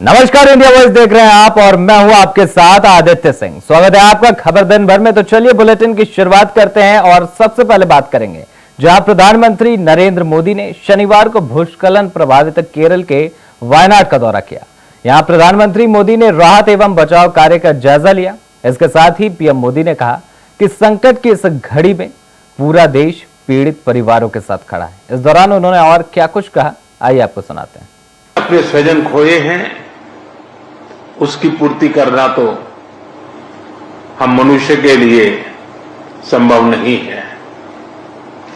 नमस्कार, India voice देख रहे हैं आप और मैं हूं आपके साथ आदित्य सिंह। स्वागत है आपका खबर दिन भर में। तो चलिए बुलेटिन की शुरुआत करते हैं और सबसे पहले बात करेंगे जहां प्रधानमंत्री नरेंद्र मोदी ने शनिवार को भूस्खलन प्रभावित केरल के वायनाड का दौरा किया। यहां प्रधानमंत्री मोदी ने राहत एवं बचाव कार्य का जायजा लिया। इसके साथ ही पीएम मोदी ने कहा कि संकट की इस घड़ी में पूरा देश पीड़ित परिवारों के साथ खड़ा है। इस दौरान उन्होंने और क्या कुछ कहा, आइए आपको सुनाते हैं। अपने स्वजन खोए हैं, उसकी पूर्ति करना तो हम मनुष्य के लिए संभव नहीं है,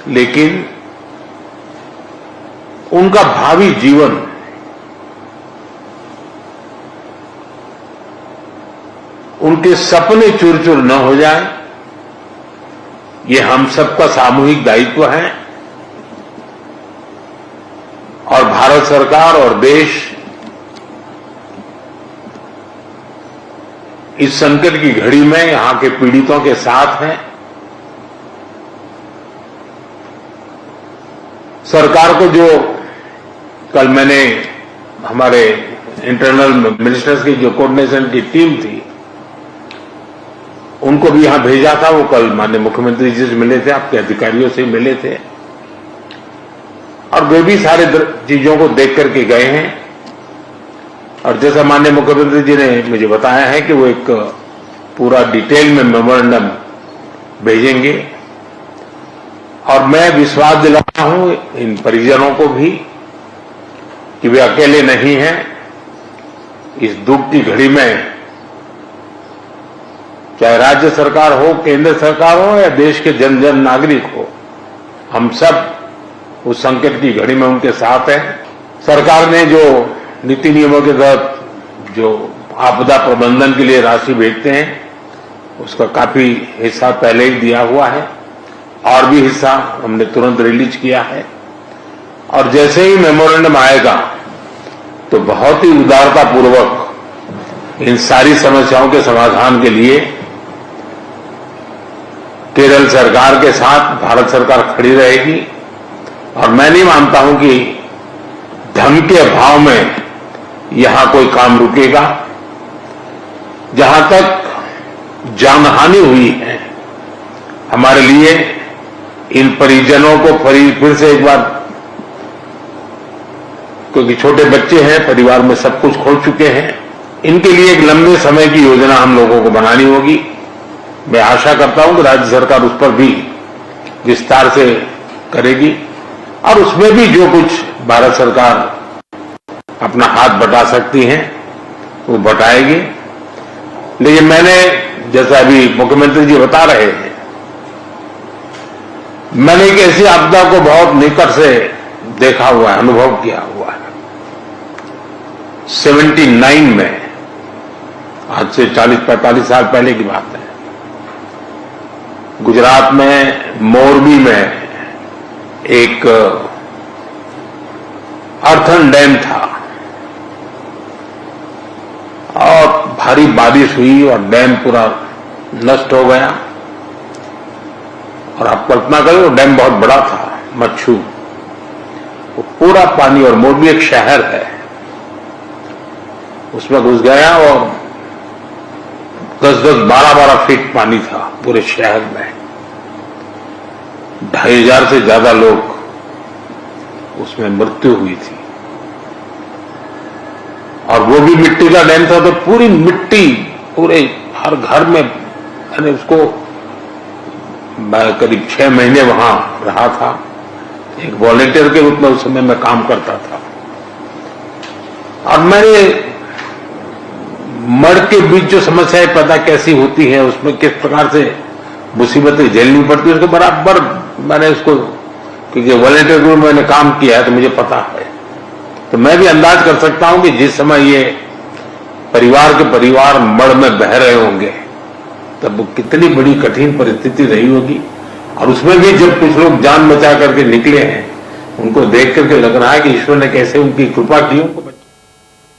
लेकिन उनका भावी जीवन उनके सपने चूर चूर न हो जाए, ये हम सबका सामूहिक दायित्व है। और भारत सरकार और देश इस संकट की घड़ी में यहां के पीड़ितों के साथ है। सरकार को जो कल मैंने हमारे इंटरनल मिनिस्टर्स की जो कोऑर्डिनेशन की टीम थी उनको भी यहां भेजा था। वो कल माननीय मुख्यमंत्री जी से मिले थे, आपके अधिकारियों से मिले थे और वे भी सारे चीजों को देख करके गए हैं। और जैसा माननीय मुख्यमंत्री जी ने मुझे बताया है कि वो एक पूरा डिटेल में मेमोरेंडम भेजेंगे और मैं विश्वास दिलाता हूं इन परिजनों को भी कि वे अकेले नहीं हैं। इस दुख की घड़ी में चाहे राज्य सरकार हो, केंद्र सरकार हो या देश के जन जन नागरिक हो, हम सब उस संकट की घड़ी में उनके साथ हैं। सरकार ने जो नीति नियमों के तहत जो आपदा प्रबंधन के लिए राशि भेजते हैं उसका काफी हिस्सा पहले ही दिया हुआ है और भी हिस्सा हमने तुरंत रिलीज किया है। और जैसे ही मेमोरेंडम आएगा तो बहुत ही उदारतापूर्वक इन सारी समस्याओं के समाधान के लिए केरल सरकार के साथ भारत सरकार खड़ी रहेगी। और मैं नहीं मानता हूं कि धन के अभाव में यहां कोई काम रुकेगा। जहां तक जानहानि हुई है, हमारे लिए इन परिजनों को फिर से एक बार, क्योंकि छोटे बच्चे हैं, परिवार में सब कुछ खो चुके हैं, इनके लिए एक लंबे समय की योजना हम लोगों को बनानी होगी। मैं आशा करता हूं कि राज्य सरकार उस पर भी विस्तार से करेगी और उसमें भी जो कुछ भारत सरकार अपना हाथ बटा सकती हैं वो बटाएगी। लेकिन मैंने, जैसा अभी मुख्यमंत्री जी बता रहे हैं, मैंने एक ऐसी आपदा को बहुत निकट से देखा हुआ है, अनुभव किया हुआ है। 79 में, आज से 40-45 साल पहले की बात है, गुजरात में मोरबी में एक अर्थन डैम था और भारी बारिश हुई और डैम पूरा नष्ट हो गया। और आप कल्पना करें, वो डैम बहुत बड़ा था, मच्छू, वो पूरा पानी, और मोरबी एक शहर है, उसमें घुस गया और 10-10, 12-12 फीट पानी था पूरे शहर में। 2500 से ज्यादा लोग उसमें मृत्यु हुई थी। और वो भी मिट्टी का डैम था, तो पूरी मिट्टी पूरे हर घर में, मैंने उसको करीब 6 महीने वहां रहा था। एक वॉलेंटियर के रूप में उस समय मैं काम करता था और मैंने मड़ के बीच जो समस्याएं पैदा कैसी होती है, उसमें किस प्रकार से मुसीबतें झेलनी पड़ती है, उसको बराबर मैंने उसको, क्योंकि वॉलेंटियर ग्रुप में मैंने काम किया है तो मुझे पता है। तो मैं भी अंदाज कर सकता हूं कि जिस समय ये परिवार के परिवार मड़ में बह रहे होंगे तब वो कितनी बड़ी कठिन परिस्थिति रही होगी। और उसमें भी जब कुछ लोग जान बचा करके निकले हैं, उनको देख करके लग रहा है कि ईश्वर ने कैसे उनकी कृपा की उनको।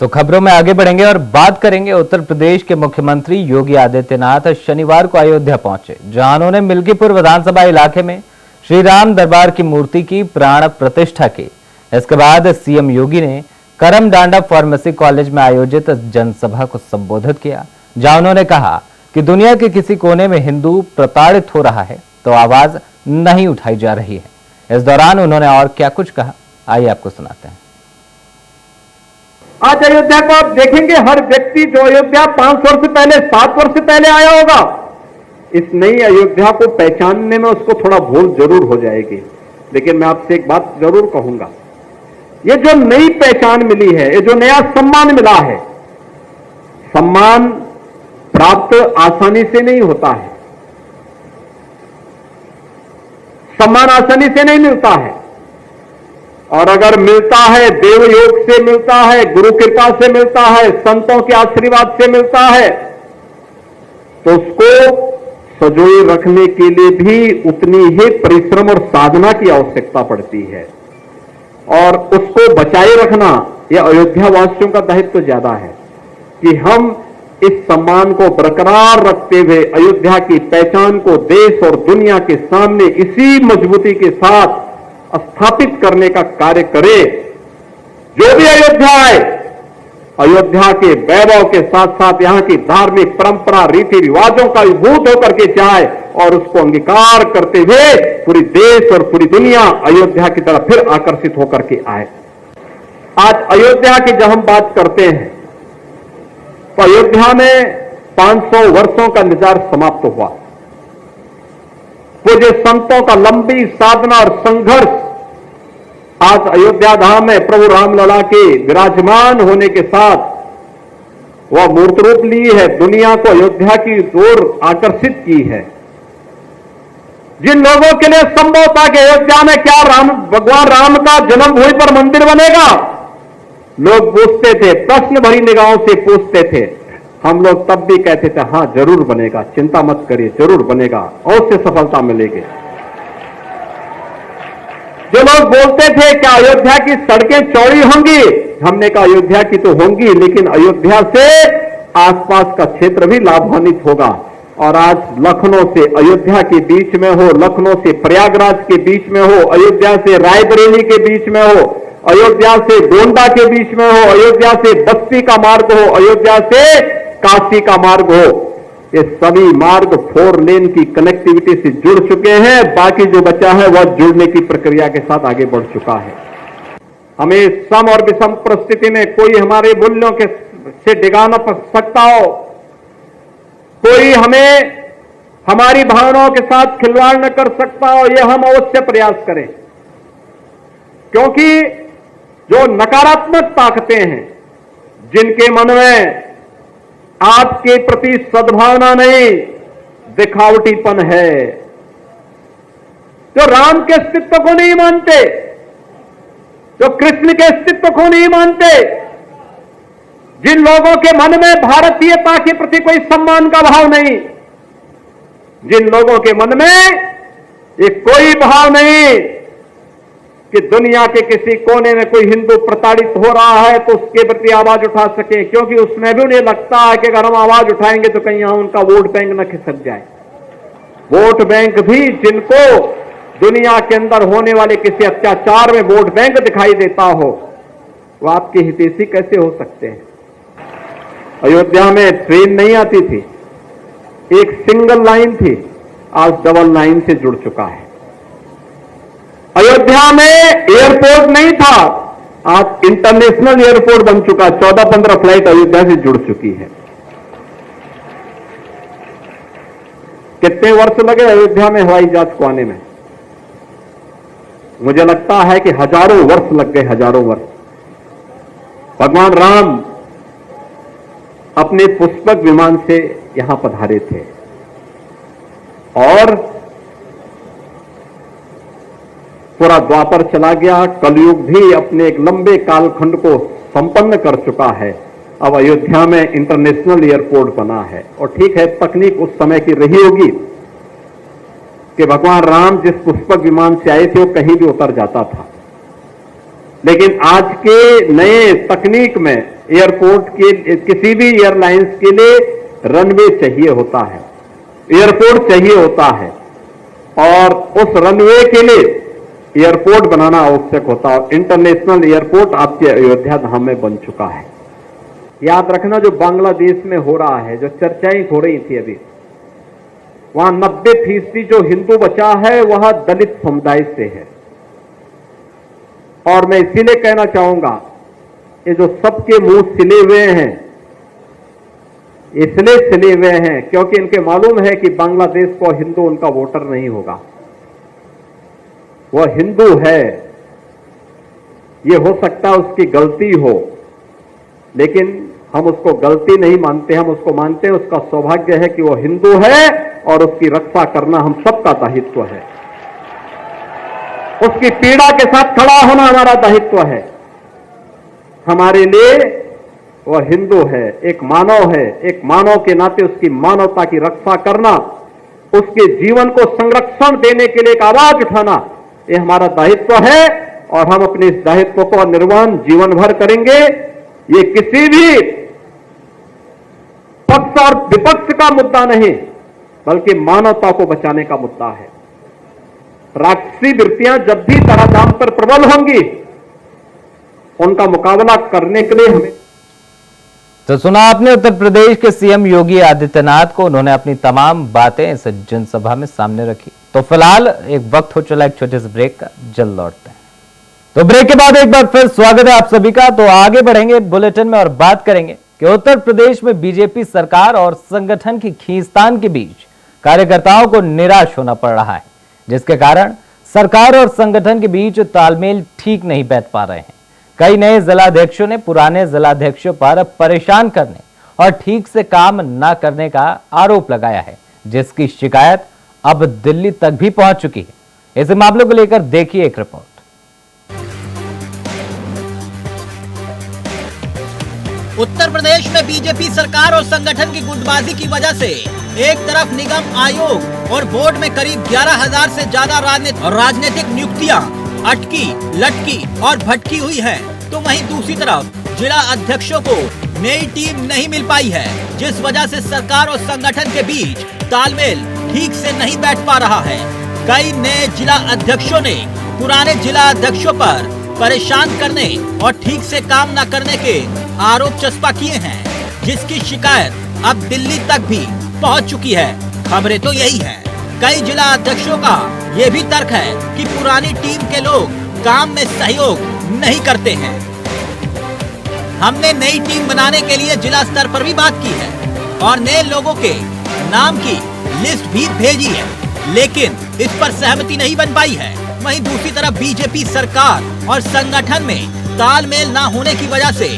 तो खबरों में आगे बढ़ेंगे और बात करेंगे उत्तर प्रदेश के मुख्यमंत्री योगी आदित्यनाथ शनिवार को अयोध्या पहुंचे, जहां उन्होंने मिल्कीपुर विधानसभा इलाके में श्री राम दरबार की मूर्ति की प्राण प्रतिष्ठा की। इसके बाद सीएम योगी ने करमडांडा फार्मेसी कॉलेज में आयोजित जनसभा को संबोधित किया, जहां उन्होंने कहा कि दुनिया के किसी कोने में हिंदू प्रताड़ित हो रहा है तो आवाज नहीं उठाई जा रही है। इस दौरान उन्होंने और क्या कुछ कहा, आइए आपको सुनाते हैं। आज अयोध्या को आप देखेंगे, हर व्यक्ति जो अयोध्या 5 वर्ष पहले 7 वर्ष पहले आया होगा, इस नई अयोध्या को पहचानने में उसको थोड़ा भूल जरूर हो जाएगी। लेकिन मैं आपसे एक बात जरूर कहूंगा, ये जो नई पहचान मिली है, ये जो नया सम्मान मिला है, सम्मान प्राप्त आसानी से नहीं होता है, सम्मान आसानी से नहीं मिलता है, और अगर मिलता है देव योग से मिलता है, गुरु कृपा से मिलता है, संतों के आशीर्वाद से मिलता है, तो उसको सजोए रखने के लिए भी उतनी ही परिश्रम और साधना की आवश्यकता पड़ती है, और उसको बचाए रखना यह अयोध्या वासियों का दायित्व ज्यादा है कि हम इस सम्मान को बरकरार रखते हुए अयोध्या की पहचान को देश और दुनिया के सामने इसी मजबूती के साथ स्थापित करने का कार्य करें। जो भी अयोध्या आए, अयोध्या के वैभव के साथ साथ यहां की धार्मिक परंपरा रीति रिवाजों का विभूत होकर के जाए और उसको अंगीकार करते हुए पूरी देश और पूरी दुनिया अयोध्या की तरफ फिर आकर्षित होकर के आए। आज अयोध्या की जब हम बात करते हैं तो अयोध्या में 500 वर्षों का इंतजार समाप्त हुआ। पूज्य संतों का लंबी साधना और संघर्ष आज अयोध्या धाम में प्रभु रामलला के विराजमान होने के साथ वह मूर्त रूप ली है, दुनिया को अयोध्या की ओर आकर्षित की है। जिन लोगों के लिए संभव था कि अयोध्या में क्या भगवान राम का जन्मभूमि पर मंदिर बनेगा, लोग पूछते थे, प्रश्न भरी निगाहों से पूछते थे। हम लोग तब भी कहते थे हां जरूर बनेगा, चिंता मत करिए, जरूर बनेगा, अवश्य सफलता मिलेगी। जो लोग बोलते थे कि अयोध्या की सड़कें चौड़ी होंगी, हमने कहा अयोध्या की तो होंगी, लेकिन अयोध्या से आसपास का क्षेत्र भी लाभान्वित होगा। और आज लखनऊ से अयोध्या के बीच में हो, लखनऊ से प्रयागराज के बीच में हो, अयोध्या से रायबरेली के बीच में हो, अयोध्या से गोंडा के बीच में हो, अयोध्या से बस्ती का मार्ग हो, अयोध्या से काशी का मार्ग हो, ये सभी मार्ग 4 लेन की कनेक्टिविटी से जुड़ चुके हैं। बाकी जो बचा है वह जुड़ने की प्रक्रिया के साथ आगे बढ़ चुका है। हमें सम और विषम परिस्थिति में कोई हमारे मूल्यों के से डिगा न सकता हो, कोई हमें हमारी भावनाओं के साथ खिलवाड़ न कर सकता हो, यह हम अवश्य प्रयास करें। क्योंकि जो नकारात्मक ताकतें हैं, जिनके मन में आपके प्रति सद्भावना नहीं, दिखावटीपन है, जो राम के अस्तित्व को नहीं मानते, जो कृष्ण के अस्तित्व को नहीं मानते, जिन लोगों के मन में भारतीयता के प्रति कोई सम्मान का भाव नहीं, जिन लोगों के मन में ये कोई भाव नहीं कि दुनिया के किसी कोने में कोई हिंदू प्रताड़ित हो रहा है तो उसके प्रति आवाज उठा सके, क्योंकि उसमें भी उन्हें लगता है कि अगर हम आवाज उठाएंगे तो कहीं यहां उनका वोट बैंक न खिसक जाए। वोट बैंक भी जिनको दुनिया के अंदर होने वाले किसी अत्याचार में वोट बैंक दिखाई देता हो, वह आपके हितैषी कैसे हो सकते हैं। अयोध्या में ट्रेन नहीं आती थी, एक सिंगल लाइन थी, आज डबल लाइन से जुड़ चुका है। अयोध्या में एयरपोर्ट नहीं था, आज इंटरनेशनल एयरपोर्ट बन चुका, 14-15 फ्लाइट अयोध्या से जुड़ चुकी है। कितने वर्ष लगे अयोध्या में हवाई जहाज को आने में? मुझे लगता है कि हजारों वर्ष लग गए, हजारों वर्ष। भगवान राम अपने पुष्पक विमान से यहां पधारे थे और पूरा द्वापर चला गया, कलयुग भी अपने एक लंबे कालखंड को संपन्न कर चुका है। अब अयोध्या में इंटरनेशनल एयरपोर्ट बना है। और ठीक है, तकनीक उस समय की रही होगी कि भगवान राम जिस पुष्पक विमान से आए थे वो कहीं भी उतर जाता था, लेकिन आज के नए तकनीक में एयरपोर्ट के किसी भी एयरलाइंस के लिए रनवे चाहिए होता है, एयरपोर्ट चाहिए होता है, और उस रनवे के लिए एयरपोर्ट बनाना आवश्यक होता है। इंटरनेशनल एयरपोर्ट आपके अयोध्या धाम में बन चुका है। याद रखना, जो बांग्लादेश में हो रहा है, जो चर्चाएं हो रही थी अभी, वहां 90% जो हिंदू बचा है वह दलित समुदाय से है। और मैं इसीलिए कहना चाहूंगा, ये जो सबके मुंह सिले हुए हैं, इसलिए सिले हुए हैं क्योंकि इनके मालूम है कि बांग्लादेश को हिंदू उनका वोटर नहीं होगा। वह हिंदू है, ये हो सकता है उसकी गलती हो, लेकिन हम उसको गलती नहीं मानते, हम उसको मानते हैं उसका सौभाग्य है कि वह हिंदू है और उसकी रक्षा करना हम सबका दायित्व है। उसकी पीड़ा के साथ खड़ा होना हमारा दायित्व है। हमारे लिए वह हिंदू है, एक मानव है, एक मानव के नाते उसकी मानवता की रक्षा करना, उसके जीवन को संरक्षण देने के लिए एक आवाज उठाना, ये हमारा दायित्व है और हम अपने इस दायित्व को निर्वहन जीवन भर करेंगे। ये किसी भी पक्ष और विपक्ष का मुद्दा नहीं, बल्कि मानवता को बचाने का मुद्दा है। राक्षसी वृत्तियां जब भी धराधाम पर प्रबल होंगी, उनका मुकाबला करने के लिए हमें। तो सुना आपने उत्तर प्रदेश के सीएम योगी आदित्यनाथ को, उन्होंने अपनी तमाम बातें इस जनसभा में सामने रखी। तो फिलहाल एक वक्त हो चला एक छोटे से ब्रेक का, जल्द लौटते हैं। तो ब्रेक के बाद एक बार फिर स्वागत है आप सभी का। तो आगे बढ़ेंगे बुलेटिन में और बात करेंगे कि उत्तर प्रदेश में बीजेपी सरकार और संगठन की खींचतान के बीच कार्यकर्ताओं को निराश होना पड़ रहा है, जिसके कारण सरकार और संगठन के बीच तालमेल ठीक नहीं बैठ पा रहे हैं। कई नए जिलाध्यक्षों ने पुराने जिलाध्यक्षों पर परेशान करने और ठीक से काम न करने का आरोप लगाया है, जिसकी शिकायत अब दिल्ली तक भी पहुंच चुकी है। इस मामले को लेकर देखिए एक रिपोर्ट। उत्तर प्रदेश में बीजेपी सरकार और संगठन की गुटबाजी की वजह से एक तरफ निगम आयोग और बोर्ड में करीब 11,000 से ज्यादा राजनीतिक नियुक्तियां अटकी, लटकी और भटकी हुई है, तो वहीं दूसरी तरफ जिला अध्यक्षों को नई टीम नहीं मिल पाई है, जिस वजह से सरकार और संगठन के बीच तालमेल ठीक से नहीं बैठ पा रहा है। कई नए जिला अध्यक्षों ने पुराने जिला अध्यक्षों पर परेशान करने और ठीक से काम न करने के आरोप चस्पा किए हैं, जिसकी शिकायत अब दिल्ली तक भी पहुंच चुकी है। खबरें तो यही है। कई जिला अध्यक्षों का ये भी तर्क है कि पुरानी टीम के लोग काम में सहयोग नहीं करते हैं। हमने नई टीम बनाने के लिए जिला स्तर पर भी बात की है और नए लोगों के नाम की लिस्ट भी भेजी है, लेकिन इस पर सहमति नहीं बन पाई है। वहीं दूसरी तरफ बीजेपी सरकार और संगठन में तालमेल न होने की वजह से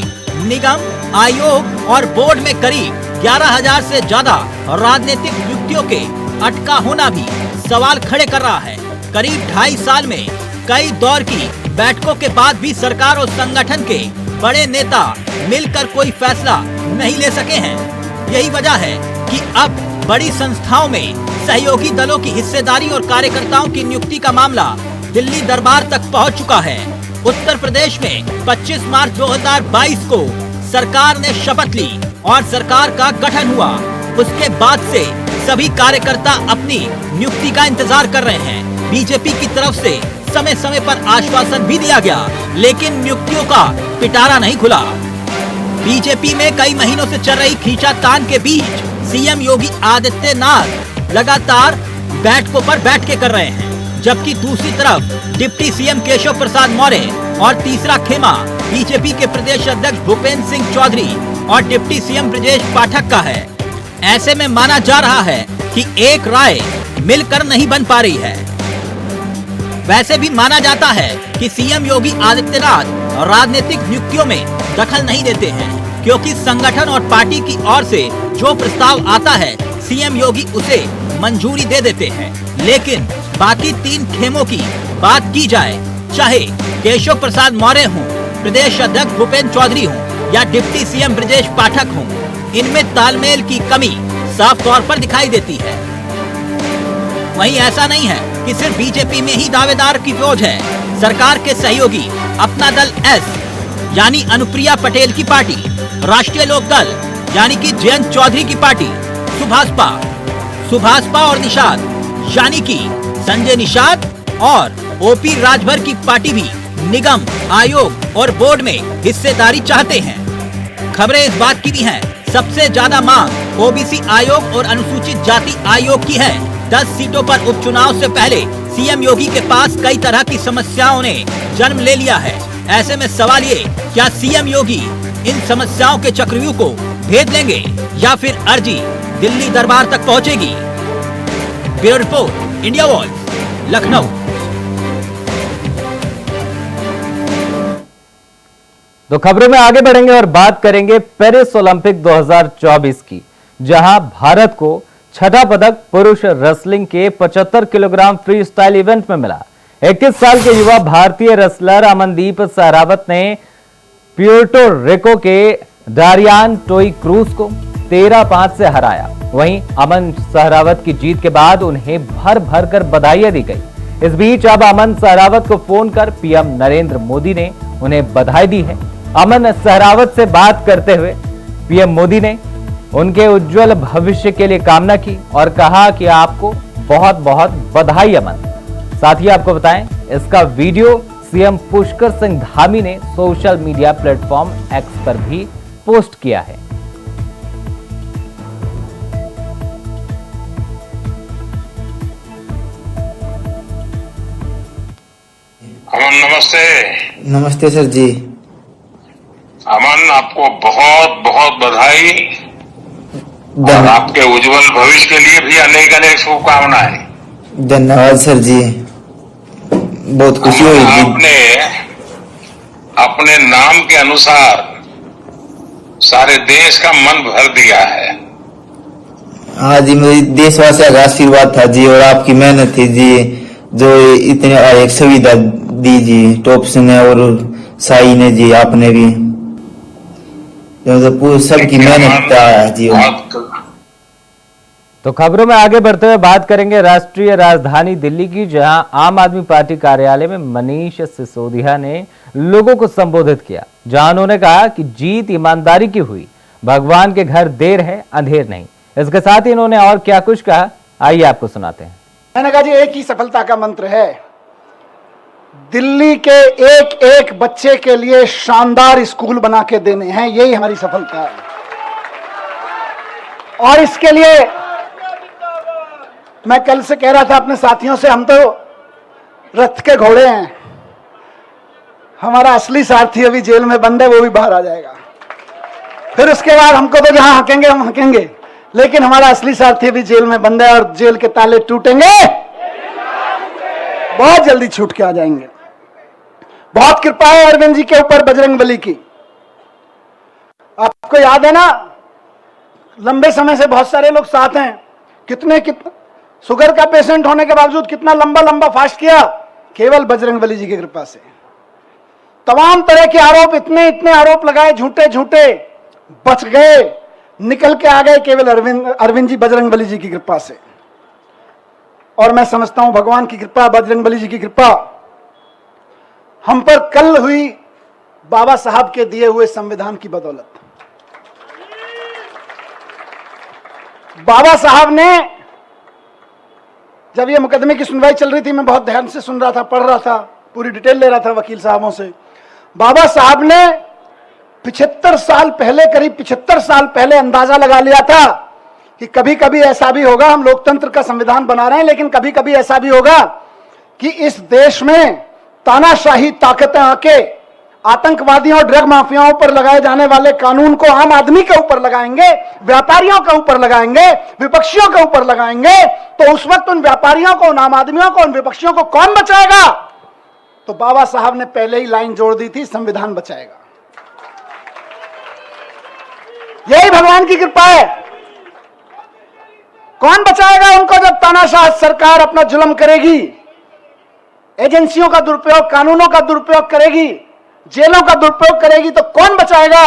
निगम, आयोग और बोर्ड में करीब 11,000 से ज्यादा राजनीतिक नियुक्तियों के अटका होना भी सवाल खड़े कर रहा है। करीब 2.5 साल में कई दौर की बैठकों के बाद भी सरकार और संगठन के बड़े नेता मिलकर कोई फैसला नहीं ले सके हैं। यही वजह है कि अब बड़ी संस्थाओं में सहयोगी दलों की हिस्सेदारी और कार्यकर्ताओं की नियुक्ति का मामला दिल्ली दरबार तक पहुंच चुका है। उत्तर प्रदेश में 25 मार्च 2022 को सरकार ने शपथ ली और सरकार का गठन हुआ। उसके बाद से सभी कार्यकर्ता अपनी नियुक्ति का इंतजार कर रहे हैं। बीजेपी की तरफ से समय समय पर आश्वासन भी दिया गया, लेकिन नियुक्तियों का पिटारा नहीं खुला। बीजेपी में कई महीनों से चल रही खींचातान के बीच सीएम योगी आदित्यनाथ लगातार बैठकों पर बैठकें कर रहे हैं, जबकि दूसरी तरफ डिप्टी सीएम केशव प्रसाद मौर्य और तीसरा खेमा बीजेपी के प्रदेश अध्यक्ष भूपेंद्र सिंह चौधरी और डिप्टी सीएम ब्रजेश पाठक का है। ऐसे में माना जा रहा है कि एक राय मिलकर नहीं बन पा रही है। वैसे भी माना जाता है कि सीएम योगी आदित्यनाथ राजनीतिक नियुक्तियों में दखल नहीं देते हैं, क्योंकि संगठन और पार्टी की ओर से जो प्रस्ताव आता है सीएम योगी उसे मंजूरी दे देते हैं। लेकिन बाकी 3 खेमों की बात की जाए, चाहे केशव प्रसाद मौर्य हों, प्रदेश अध्यक्ष भूपेंद्र चौधरी हों या डिप्टी सीएम ब्रजेश पाठक हों, इनमें तालमेल की कमी साफ तौर पर दिखाई देती है। वहीं ऐसा नहीं है कि सिर्फ बीजेपी में ही दावेदार की फौज है। सरकार के सहयोगी अपना दल एस यानी अनुप्रिया पटेल की पार्टी, राष्ट्रीय लोक दल यानी कि जयंत चौधरी की पार्टी, सुभाषपा और निषाद यानी कि संजय निषाद और ओपी राजभर की पार्टी भी निगम, आयोग और बोर्ड में हिस्सेदारी चाहते हैं। खबरें इस बात की भी हैं, सबसे ज्यादा मांग ओबीसी आयोग और अनुसूचित जाति आयोग की है। 10 सीटों पर उपचुनाव से पहले सीएम योगी के पास कई तरह की समस्याओं ने जन्म ले लिया है। ऐसे में सवाल ये, क्या सीएम योगी इन समस्याओं के चक्रव्यूह को भेद लेंगे या फिर अर्जी दिल्ली दरबार तक पहुंचेगी? Bureau report, India voice, Lucknow. तो खबरों में आगे बढ़ेंगे और बात करेंगे पेरिस ओलंपिक 2024 की, जहां भारत को छठा पदक पुरुष रेसलिंग के 75 किलोग्राम फ्री स्टाइल इवेंट में मिला। 21 साल के युवा भारतीय रेसलर अमनदीप सहरावत ने प्यूर्टो रिको के डारियान टोई क्रूज को 13-5 से हराया। वहीं अमन सहरावत की जीत के बाद उन्हें भर भर कर बधाइयां दी गई। इस बीच अब अमन सहरावत को फोन कर पीएम नरेंद्र मोदी ने उन्हें बधाई दी है। अमन सहरावत से बात करते हुए पीएम मोदी ने उनके उज्जवल भविष्य के लिए कामना की और कहा कि आपको बहुत बहुत बधाई अमन। साथ ही आपको बताएं, इसका वीडियो सीएम पुष्कर सिंह धामी ने सोशल मीडिया प्लेटफॉर्म एक्स पर भी पोस्ट किया है। अमन नमस्ते। नमस्ते सर जी। अमन, आपको बहुत बहुत बधाई और आपके उज्जवल भविष्य के लिए भी अनेक अनेक शुभकामनाएं। धन्यवाद सर जी, बहुत खुशी हुई। आपने अपने नाम के अनुसार सारे देश का मन भर दिया है। हाँ जी, मेरी देशवासियों का आशीर्वाद था जी और आपकी मेहनत थी जी, जो इतने एक सुविधा दी जी टॉप्स ने और साई ने जी, आपने भी सबकी मेहनत है जी। तो खबरों में आगे बढ़ते हुए बात करेंगे राष्ट्रीय राजधानी दिल्ली की, जहां आम आदमी पार्टी कार्यालय में मनीष सिसोदिया ने लोगों को संबोधित किया, जहां उन्होंने कहा कि जीत ईमानदारी की हुई, भगवान के घर देर है अंधेर नहीं। इसके साथ ही इन्होंने और क्या कुछ कहा, आइए आपको सुनाते हैं। मैंने कहा जी, एक ही सफलता का मंत्र है, दिल्ली के एक एक बच्चे के लिए शानदार स्कूल बना के देने हैं, यही हमारी सफलता है। और इसके लिए मैं कल से कह रहा था अपने साथियों से, हम तो रथ के घोड़े हैं, हमारा असली सारथी अभी जेल में बंद है, वो भी बाहर आ जाएगा। फिर उसके बाद हमको तो जहां हकेंगे हम हकेंगे, लेकिन हमारा असली सारथी अभी जेल में बंद है और जेल के ताले टूटेंगे, बहुत जल्दी छूट के आ जाएंगे। बहुत कृपा है अरविंद जी के ऊपर बजरंगबली की। आपको याद है ना, लंबे समय से बहुत सारे लोग साथ हैं, कितने शुगर का पेशेंट होने के बावजूद कितना लंबा लंबा फास्ट किया, केवल बजरंगबली जी की कृपा से। तमाम तरह के आरोप, इतने इतने आरोप लगाए झूठे झूठे, बच गए, निकल के आ गए केवल अरविंद जी बजरंगबली जी की कृपा से। और मैं समझता हूं भगवान की कृपा, बजरंगबली जी की कृपा हम पर कल हुई बाबा साहब के दिए हुए संविधान की बदौलत। बाबा साहब ने, जब ये मुकदमे की सुनवाई चल रही थी, मैं बहुत ध्यान से सुन रहा था, पढ़ रहा था, पूरी डिटेल ले रहा था वकील साहबों से। बाबा साहब ने 75 साल पहले, करीब 75 साल पहले अंदाजा लगा लिया था कि कभी कभी ऐसा भी होगा, हम लोकतंत्र का संविधान बना रहे हैं, लेकिन कभी कभी ऐसा भी होगा कि इस देश में तानाशाही ताकतें आके आतंकवादियों और ड्रग माफियाओं पर लगाए जाने वाले कानून को आम आदमी के ऊपर लगाएंगे, व्यापारियों के ऊपर लगाएंगे, विपक्षियों के ऊपर लगाएंगे। तो उस वक्त उन व्यापारियों को, उन आम आदमियों को, उन विपक्षियों को कौन बचाएगा? तो बाबा साहब ने पहले ही लाइन जोड़ दी थी, संविधान बचाएगा। यही भगवान की कृपा है। कौन बचाएगा उनको जब तानाशाह सरकार अपना जुल्म करेगी, एजेंसियों का दुरुपयोग, कानूनों का दुरुपयोग करेगी, जेलों का दुरुपयोग करेगी, तो कौन बचाएगा?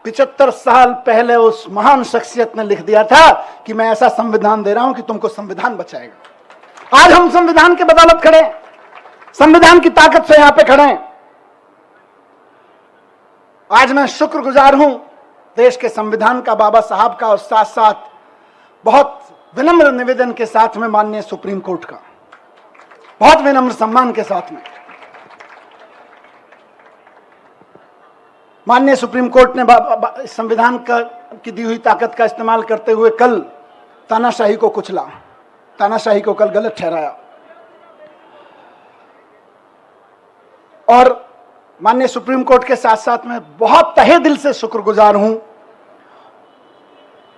75 साल पहले उस महान शख्सियत ने लिख दिया था कि मैं ऐसा संविधान दे रहा हूं कि तुमको संविधान बचाएगा। आज हम संविधान की बदौलत खड़े, संविधान की ताकत से यहां पे खड़े हैं। आज मैं शुक्रगुजार हूं देश के संविधान का, बाबा साहब का, और साथ साथ बहुत विनम्र निवेदन के साथ में माननीय सुप्रीम कोर्ट का। बहुत विनम्र सम्मान के साथ में। माननीय सुप्रीम कोर्ट ने संविधान की दी हुई ताकत का इस्तेमाल करते हुए कल तानाशाही को कुचला, तानाशाही को कल गलत ठहराया। और माननीय सुप्रीम कोर्ट के साथ साथ मैं बहुत तहे दिल से शुक्रगुजार हूं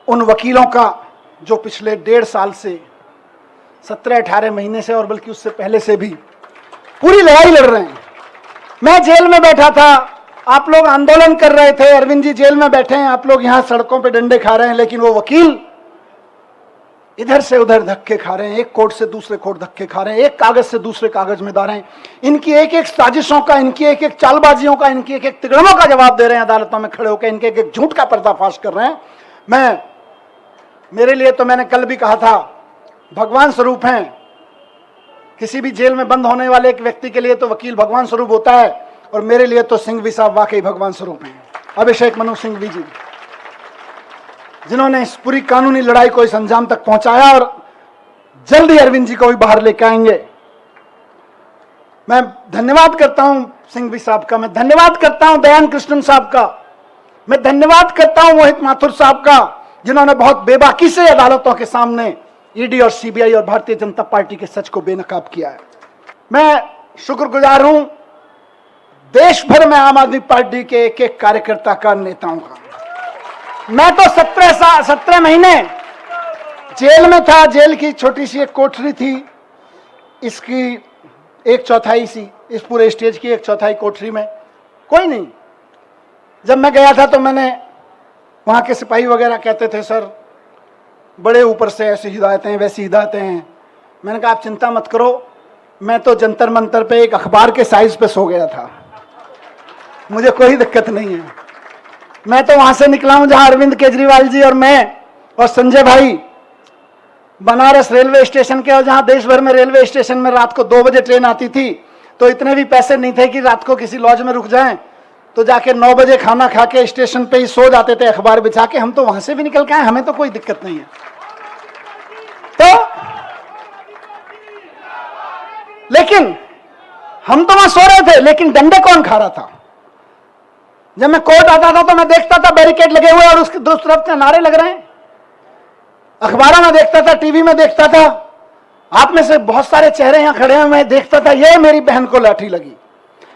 उन वकीलों का जो पिछले 1.5 साल से 17-18 महीने से और बल्कि उससे पहले से भी पूरी लड़ाई लड़ रहे हैं। मैं जेल में बैठा था, आप लोग आंदोलन कर रहे थे, अरविंद जी जेल में बैठे हैं, आप लोग यहां सड़कों पे डंडे खा रहे हैं, लेकिन वो वकील इधर से उधर धक्के खा रहे हैं, एक कोर्ट से दूसरे कोर्ट धक्के खा रहे हैं, एक कागज से दूसरे कागज में जा रहे हैं। इनकी एक एक साजिशों का, इनकी एक एक चालबाजियों का, इनकी एक एक तिगड़मों का जवाब दे रहे हैं अदालतों में खड़े होकर, इनके एक एक झूठ का पर्दाफाश कर रहे हैं। मेरे लिए तो मैंने कल भी कहा था, भगवान स्वरूप हैं। किसी भी जेल में बंद होने वाले एक व्यक्ति के लिए तो वकील भगवान स्वरूप होता है, और मेरे लिए तो सिंघवी साहब वाकई भगवान स्वरूप हैं। अभिषेक मनु सिंघवी जी, जिन्होंने इस पूरी कानूनी लड़ाई को इस अंजाम तक पहुंचाया और जल्दी अरविंद जी को भी बाहर लेकर आएंगे। मैं धन्यवाद करता हूं सिंघवी साहब का, मैं धन्यवाद करता हूं दयान कृष्णन साहब का, मैं धन्यवाद करता हूं मोहित माथुर साहब का, जिन्होंने बहुत बेबाकी से अदालतों के सामने ईडी और सीबीआई और भारतीय जनता पार्टी के सच को बेनकाब किया है। मैं शुक्रगुजार हूं देश भर में आम आदमी पार्टी के एक एक कार्यकर्ता का, नेताओं का। मैं तो 17 महीने जेल में था। जेल की छोटी सी एक कोठरी थी, इसकी 1/4 सी, इस पूरे स्टेज की 1/4 कोठरी में कोई नहीं। जब मैं गया था तो मैंने, वहां के सिपाही वगैरह कहते थे सर बड़े ऊपर से ऐसी हिदायतें वैसी हिदायतें हैं। मैंने कहा आप चिंता मत करो, मैं तो जंतर मंतर पे एक अखबार के साइज पे सो गया था, मुझे कोई दिक्कत नहीं है। मैं तो वहां से निकला हूं जहां अरविंद केजरीवाल जी और मैं और संजय भाई बनारस रेलवे स्टेशन के, और जहां देश भर में रेलवे स्टेशन में रात को 2 बजे ट्रेन आती थी, तो इतने भी पैसे नहीं थे कि रात को किसी लॉज में रुक जाएं, तो जाके 9 बजे खाना खा के स्टेशन पे ही सो जाते थे अखबार बिछा के। हम तो वहां से भी निकल के आए, हमें तो कोई दिक्कत नहीं है। तो लेकिन हम तो वहां सो रहे थे, लेकिन डंडे कौन खा रहा था? जब मैं कोर्ट आता था तो मैं देखता था बैरिकेड लगे हुए और उसकी दूसरी तरफ से नारे लग रहे हैं। अखबारों में देखता था, टीवी में देखता था, आप में से बहुत सारे चेहरे यहां खड़े हैं, मैं देखता था ये मेरी बहन को लाठी लगी,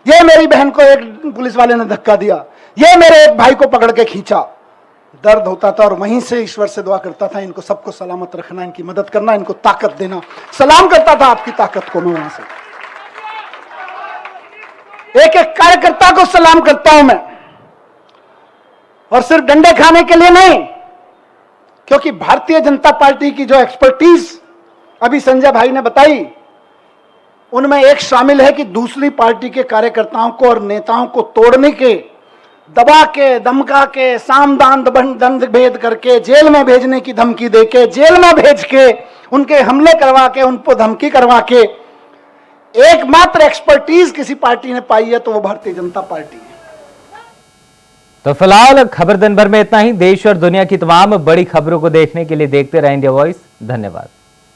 ये मेरी बहन को एक पुलिस वाले ने धक्का दिया, ये मेरे एक भाई को पकड़ के खींचा। दर्द होता था और वहीं से ईश्वर से दुआ करता था इनको सबको सलामत रखना, इनकी मदद करना, इनको ताकत देना। सलाम करता था आपकी ताकत को मैं वहां से, एक एक कार्यकर्ता को सलाम करता हूं मैं, और सिर्फ डंडे खाने के लिए नहीं, क्योंकि भारतीय जनता पार्टी की जो एक्सपर्टीज अभी संजय भाई ने बताई, उनमें एक शामिल है कि दूसरी पार्टी के कार्यकर्ताओं को और नेताओं को तोड़ने के, दबा के, धमका के, साम दान दंड भेद करके, जेल में भेजने की धमकी देके, जेल में भेज के, उनके हमले करवा के, उनको धमकी करवा के एकमात्र एक्सपर्टीज किसी पार्टी ने पाई है तो वो भारतीय जनता पार्टी है। तो फिलहाल खबर दिन भर में इतना ही। देश और दुनिया की तमाम बड़ी खबरों को देखने के लिए देखते रहें इंडिया वॉइस। धन्यवाद।